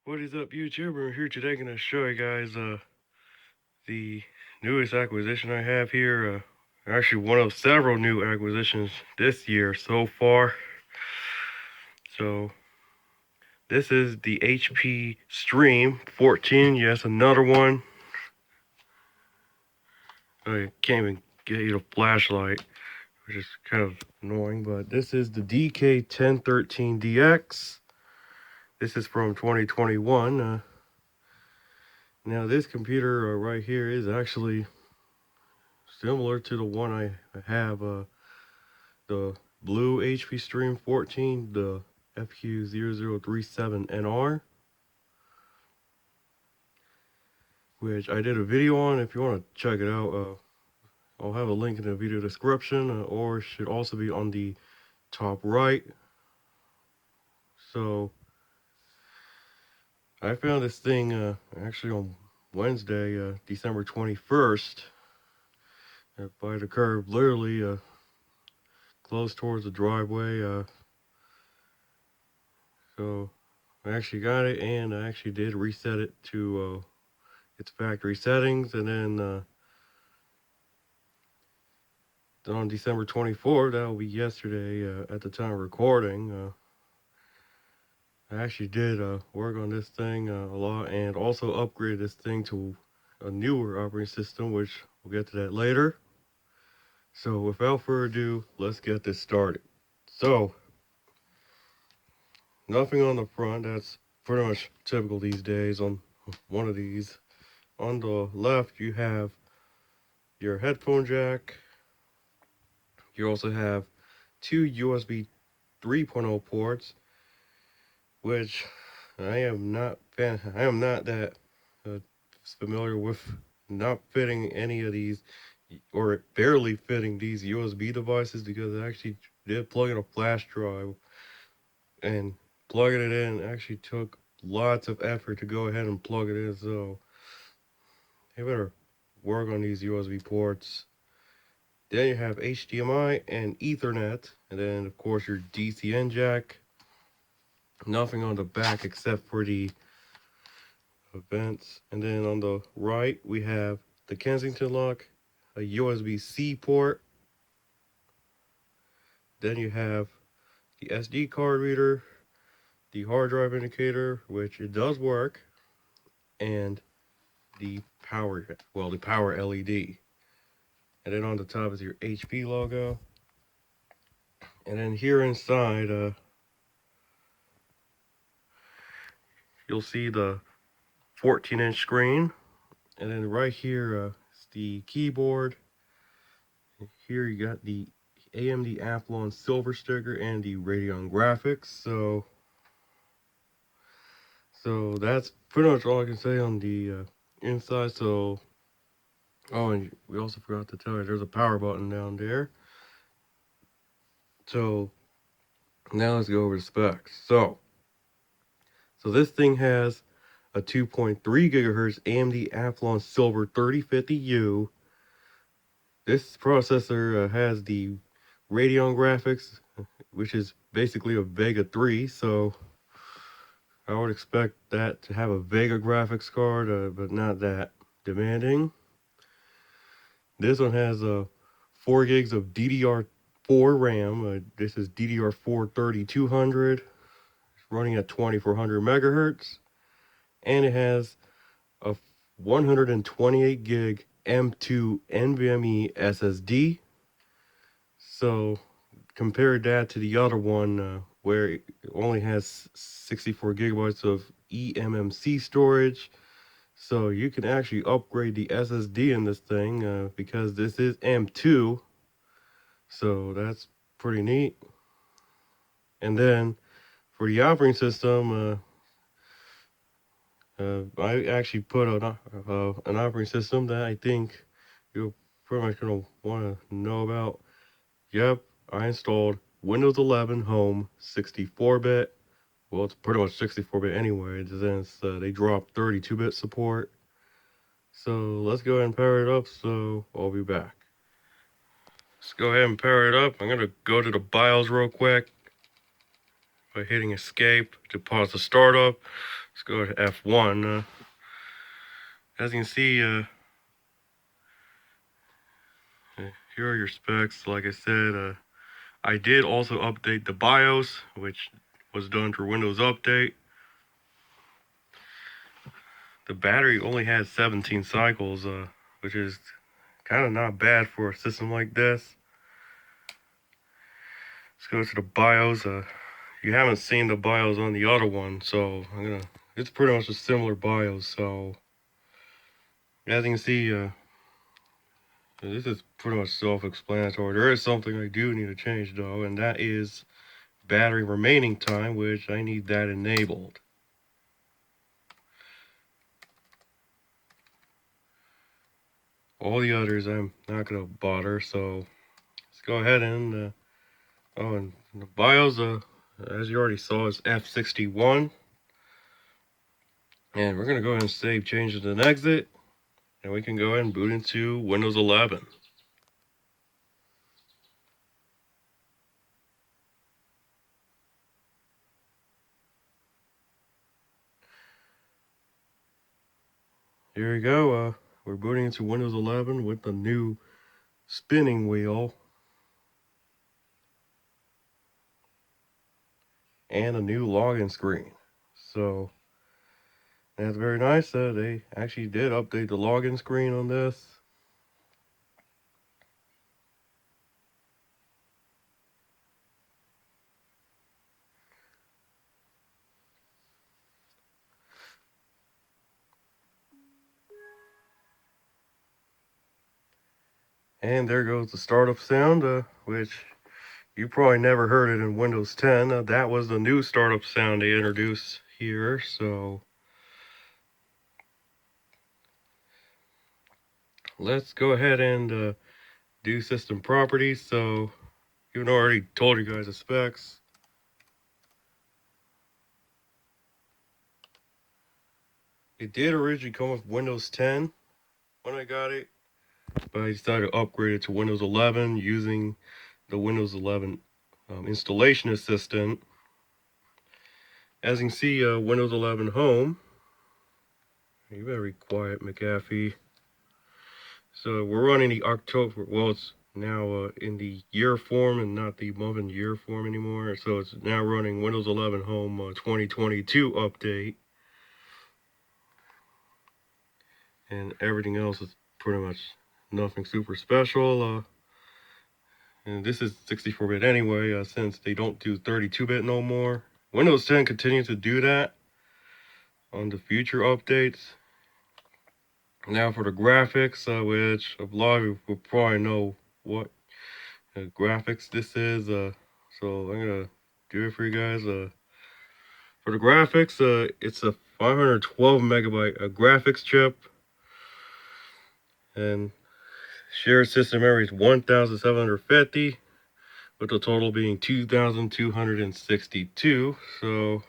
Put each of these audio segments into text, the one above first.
What is up, YouTuber? Here today, gonna show you guys the newest acquisition I have here. Actually, one of several new acquisitions this year so far. So this is the HP Stream 14. Yes, another one. I can't even get you the flashlight, which is kind of annoying. But this is the DK1013DX. This is from 2021. Now this computer right here is actually similar to the one I have, the blue HP Stream 14, the FQ0037NR, which I did a video on. If you want to check it out, I'll have a link in the video description, or it should also be on the top right. So I found this thing actually on Wednesday, December 21st, by the curb, literally close towards the driveway. So I actually got it, and I actually did reset it to its factory settings, and then on December 24th, that will be yesterday, at the time of recording, I actually did work on this thing a lot, and also upgraded this thing to a newer operating system, which we'll get to that later. So without further ado, let's get this started. So nothing on the front. That's pretty much typical these days on one of these. On the left, you have your headphone jack. You also have two USB 3.0 ports, which I am not that familiar with not fitting any of these, or barely fitting these USB devices, because I actually did plug in a flash drive, and plugging it in actually took lots of effort to go ahead and plug it in. So you better work on these USB ports. Then you have HDMI and Ethernet, and then of course your DCN jack. Nothing on the back except for the vents. And then on the right we have the Kensington lock, a USB-C port. Then you have the SD card reader, the hard drive indicator, which it does work, and the power LED. And then on the top is your HP logo. And then here inside, you'll see the 14-inch screen. And then right here is the keyboard. Here you got the AMD Athlon Silver sticker and the Radeon graphics. So that's pretty much all I can say on the inside. So, oh, and we also forgot to tell you, there's a power button down there. So now let's go over the specs. So this thing has a 2.3 gigahertz AMD Athlon Silver 3050U. This processor has the Radeon graphics, which is basically a Vega 3. So I would expect that to have a Vega graphics card, but not that demanding. This one has 4 gigs of DDR4 RAM. This is DDR4 3200. It's running at 2400 megahertz. And it has a 128 gig M.2 NVMe SSD. So compare that to the other one, where it only has 64 gigabytes of eMMC storage. So you can actually upgrade the SSD in this thing, because this is M.2. So that's pretty neat. And then for the operating system, I actually put an operating system that I think you're pretty much going to want to know about. Yep, I installed Windows 11 Home 64-bit. Well, it's pretty much 64-bit anyway, since they dropped 32-bit support. So let's go ahead and power it up, so I'll be back. Let's go ahead and power it up. I'm going to go to the BIOS real quick. by hitting escape to pause the startup. Let's go to F1. As you can see, here are your specs. Like I said, I did also update the BIOS, which was done through Windows Update. The battery only has 17 cycles, which is kind of not bad for a system like this. Let's go to the BIOS. You haven't seen the BIOS on the other one, so it's pretty much a similar BIOS. So as you can see, this is pretty much self-explanatory. There is something I do need to change though, and that is battery remaining time, which I need that enabled. All the others I'm not gonna bother, so let's go ahead and and the BIOS, as you already saw, is F61. And we're gonna go ahead and save changes and exit, and we can go ahead and boot into Windows 11. Here we go. We're booting into Windows 11 with the new spinning wheel and a new login screen. So that's very nice. They actually did update the login screen on this. And there goes the startup sound, which you probably never heard it in Windows 10. That was the new startup sound they introduced here. So let's go ahead and do system properties. So even though I already told you guys the specs, it did originally come with Windows 10 when I got it, but I decided to upgrade it to Windows 11 using the Windows 11 installation assistant. As you can see, Windows 11 Home. You better be quiet, McAfee. So we're running the October, well, it's now in the year form and not the month and year form anymore. So it's now running Windows 11 Home 2022 update. And everything else is pretty much nothing super special. And this is 64-bit anyway, since they don't do 32-bit no more. Windows 10 continues to do that on the future updates. Now for the graphics, which a lot of you will probably know what graphics this is. So I'm gonna do it for you guys. For the graphics, it's a 512 megabyte graphics chip, and shared system memory is 1,750, with the total being 2,262. So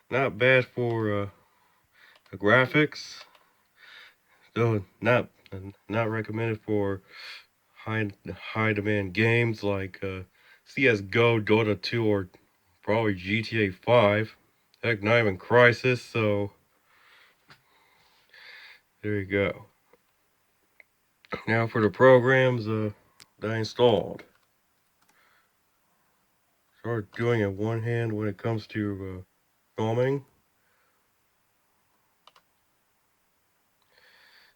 not bad for the graphics. Though not recommended for high demand games like CS:GO, Dota 2, or probably GTA 5. Heck, not even Crisis. So there you go. Now for the programs that I installed. Start doing it one hand when it comes to filming.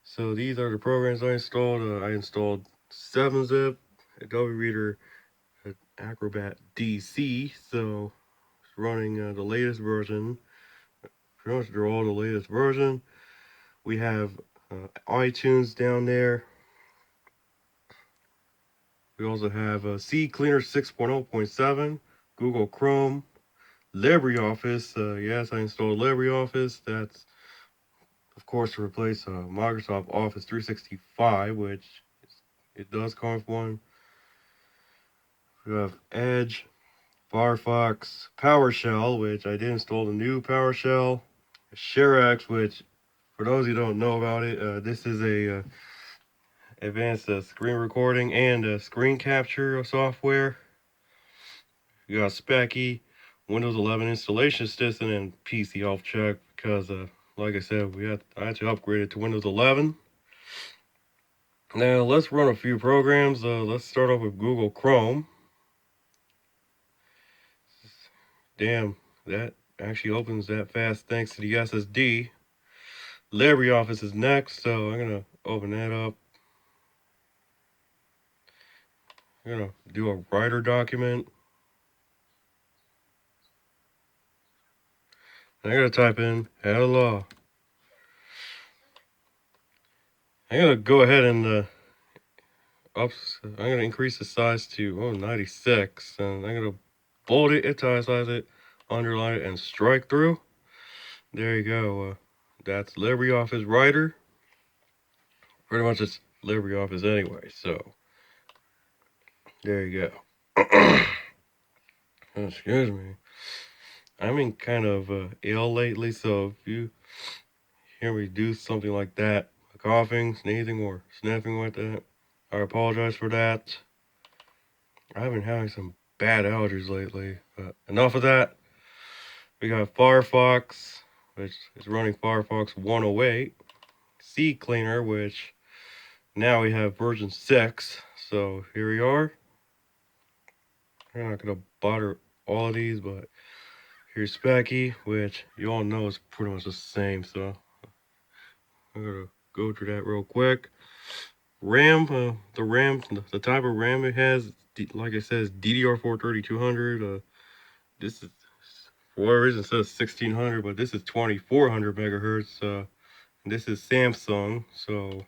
So these are the programs I installed. I installed 7-Zip, Adobe Reader, Acrobat DC. So it's running the latest version. Pretty much they're all the latest version. We have iTunes down there. We also have CCleaner 6.0.7, Google Chrome, LibreOffice. Yes, I installed LibreOffice. That's, of course, to replace Microsoft Office 365, which it does come with one. We have Edge, Firefox, PowerShell, which I did install the new PowerShell, ShareX, which, for those who don't know about it, this is a advanced screen recording and screen capture software. You got Specky, Windows 11 installation system and PC health check because, like I said, I had to upgrade it to Windows 11. Now let's run a few programs. Let's start off with Google Chrome. Damn, that actually opens that fast thanks to the SSD. LibreOffice is next, so I'm gonna open that up. I'm gonna do a writer document. I'm gonna type in hello. I'm gonna go ahead and I'm gonna increase the size to 96, and I'm gonna bold it, italicize it, underline it, and strike through. There you go. That's LibreOffice Writer. Pretty much it's LibreOffice anyway, so there you go. Excuse me. I'm in kind of ill lately, so if you hear me do something like that, coughing, sneezing, or sniffing like that, I apologize for that. I've been having some bad allergies lately, but enough of that. We got Firefox, which is running Firefox 108. CCleaner, which now we have version 6. So here we are. I'm not going to bother all of these, but here's Specky, which you all know is pretty much the same. So I'm going to go through that real quick. RAM, the type of RAM it has, like I said, is DDR4 3200. This is, for whatever reason, it says 1600, but this is 2400 megahertz. This is Samsung, so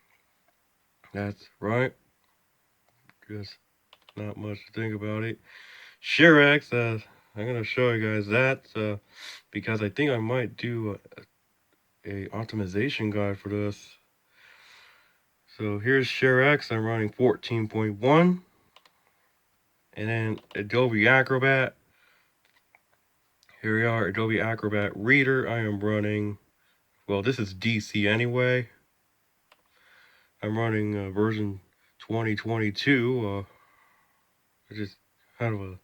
that's right. Just not much to think about it. ShareX, I'm gonna show you guys that because I think I might do a optimization guide for this. So here's ShareX. I'm running 14.1, and then Adobe Acrobat. Here we are, Adobe Acrobat Reader. I am running, well, this is DC anyway. I'm running version 2022, which is kind of a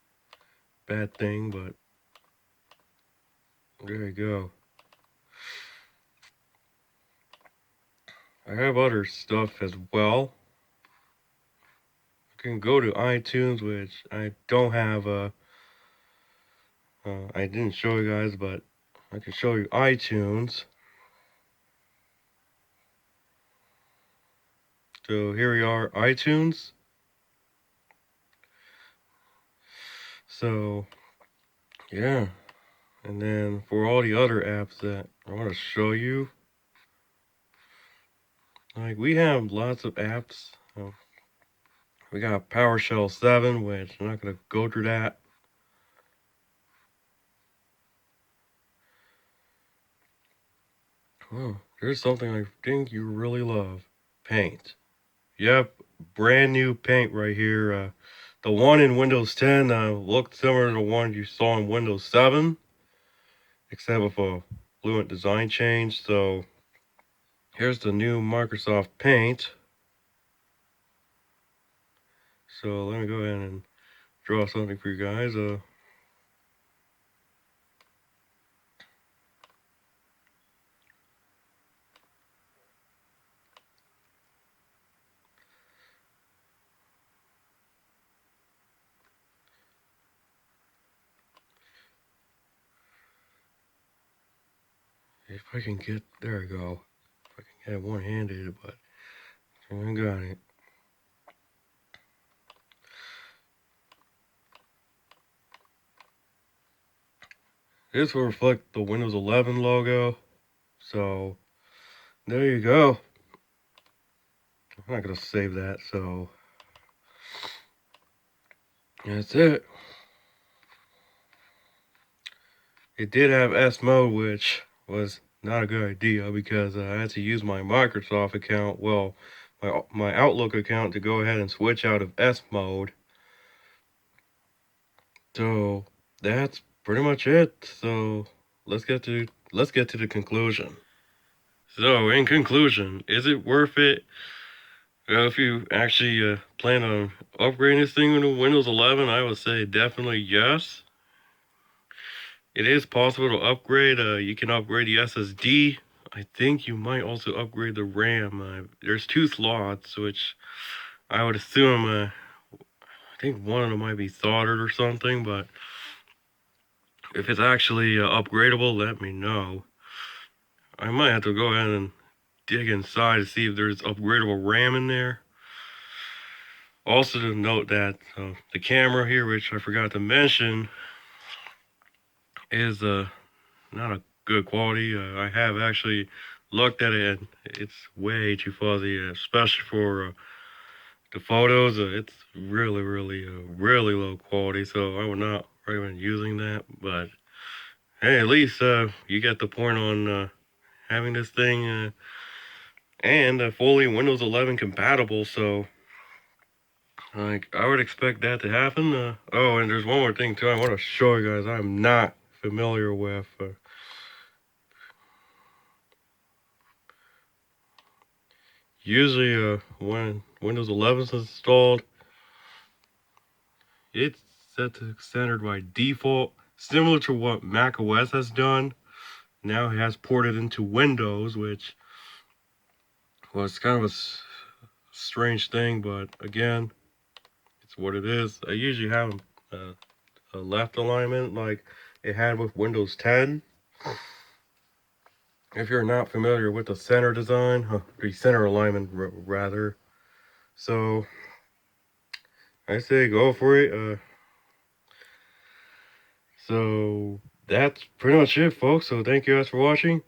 bad thing, but there you go. I have other stuff as well. You can go to iTunes, which I don't have. I didn't show you guys, but I can show you iTunes. So here we are, iTunes. So yeah, and then for all the other apps that I want to show you, like we have lots of apps. We got PowerShell 7, which I'm not gonna go through that. Oh, here's something I think you really love. Paint. Yep, brand new paint right here. The one in Windows 10 looked similar to the one you saw in Windows 7, except with a fluent design change. So here's the new Microsoft Paint. So let me go ahead and draw something for you guys. If I can get, there we go. If I can get it one-handed, but I got it. This will reflect the Windows 11 logo. So there you go. I'm not gonna save that, so that's it. It did have S mode, which was not a good idea because I had to use my Microsoft account, well, my Outlook account to go ahead and switch out of S mode. So that's pretty much it. So let's get to the conclusion. So in conclusion, is it worth it? If you actually plan on upgrading this thing into Windows 11, I would say definitely yes. it is possible to upgrade. You can upgrade the SSD. I think you might also upgrade the RAM. There's 2 slots, which I would assume, I think one of them might be soldered or something, but if it's actually upgradable, let me know. I might have to go ahead and dig inside to see if there's upgradable RAM in there. Also to note that the camera here, which I forgot to mention, is not a good quality. I have actually looked at it and it's way too fuzzy, especially for the photos. It's really low quality, so I would not recommend using that. But hey, at least you get the point on having this thing and fully Windows 11 compatible. So like I would expect that to happen. Oh, and there's one more thing too. I want to show you guys. I'm not familiar with. Usually, when Windows 11 is installed, it's set to standard by default, similar to what Mac OS has done. Now it has ported into Windows, which was kind of a strange thing, but again, it's what it is. I usually have a left alignment like it had with Windows 10. If you're not familiar with the center design, the center alignment rather. So I say go for it. So that's pretty much it, folks. So thank you guys for watching.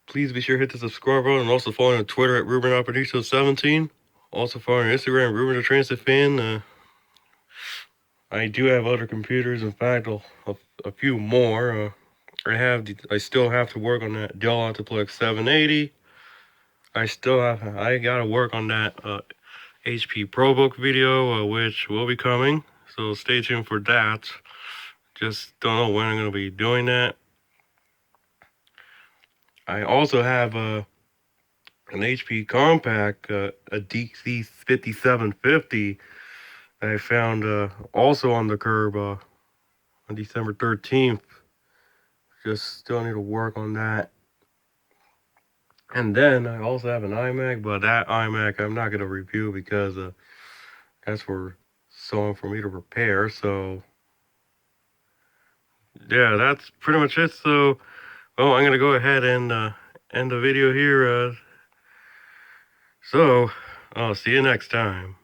Please be sure to hit the subscribe button and also follow me on Twitter at RubenAparicio17. Also follow me on Instagram, Ruben the Transit Fan. I do have other computers. In fact, a few more. I still have to work on that Dell Optiplex 780. I gotta work on that HP ProBook video, which will be coming. So stay tuned for that. Just don't know when I'm gonna be doing that. I also have an HP Compact, a DC5750 that I found also on the curb on December 13th. Just still need to work on that. And then I also have an iMac, but that iMac I'm not going to review because that's for someone for me to repair. So yeah, that's pretty much it. So, well, I'm going to go ahead and end the video here. So I'll see you next time.